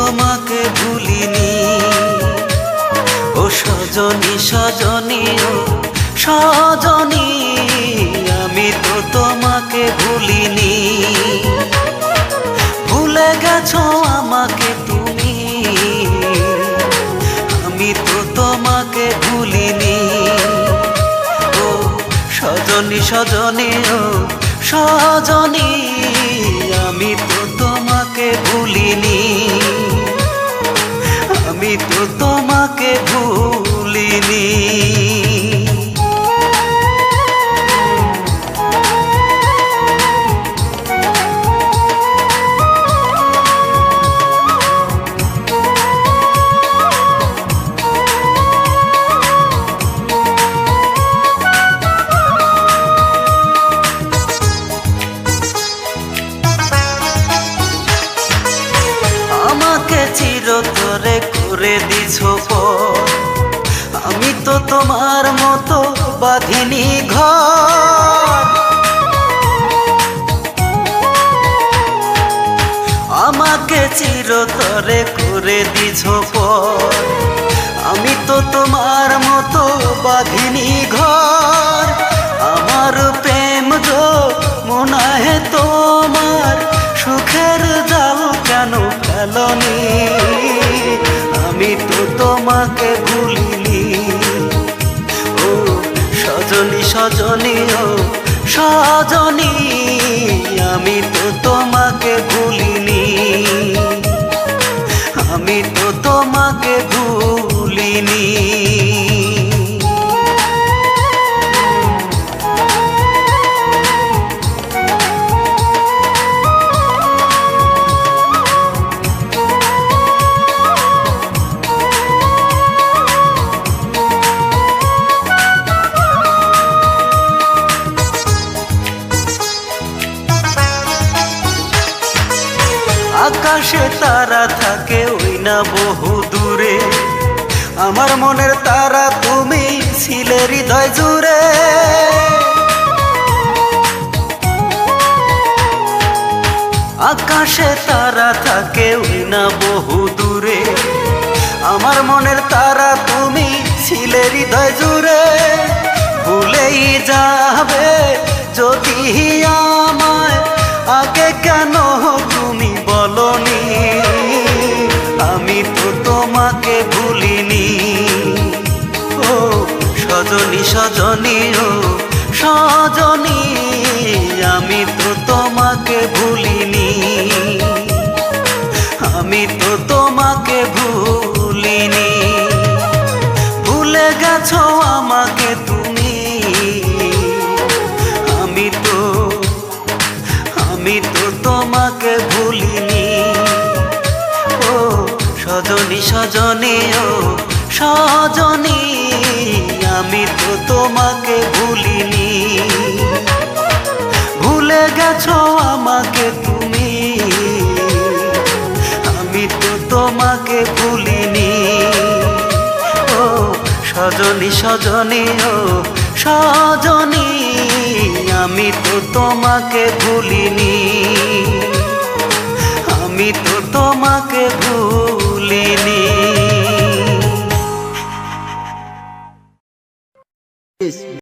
তোমাকে ভুলিনি। ও সজনী সজনী ও সজনী, আমি তো তোমাকে ভুলিনি। ভুলে গেছো আমাকে তুমি, আমি তো তোমাকে ভুলিনি। ও সজনী সজনী ও সজনী, আমি তো তোমাকে ভুলিনি। আমি তো তোমাকে ভুলিনি। আমাকে চিরতরে করে দিছো পর, আমি তো তোমার মতো বাঁধিনি ঘর। আমাকে চিরতরে করে দিছো পর, আমি তো তোমার মতো বাঁধিনি ঘর। আমার প্রেম যো মনে তোমার, সুখের জাল কেন ফেলনি? আমি তো তোমাকে ভুলিনি। ও সজনী সজনী ও সজনী, আমি তো তোমাকে ভুলিনি। আমি তো তোমাকে ভুলিনি। আকাশে তারা থাকে ওই না বহু দূরে, আমার মনের তারা তুমি ছিলে হৃদয় জুড়ে। আকাশে তারা থাকে ওই না বহু দূরে, আমার মনের তারা তুমি ছিলে হৃদয় জুড়ে। ভুলেই যাবে যদি আমায়, আগে কেন তুমি বলনি? আমি তো তোমাকে ভুলিনি। ও সজনী সজনী ও সজনী, আমি তো তোমাকে ভুলিনি। আমি তো তোমাকে ভুলিনি। ভুলে গেছো আমাকে তুমি, আমি তো তোমাকে ভুলিনি। ও সজনী সজনী ও সজনী, আমি তো তোমাকে ভুলিনি। ভুলে গেছো আমাকে তুমি, আমি তো তোমাকে ভুলিনি। ও সজনী সজনী ও সজনী, আমি তো তোমাকে ভুলিনি। আমি তো তোমাকে ভুলিনি।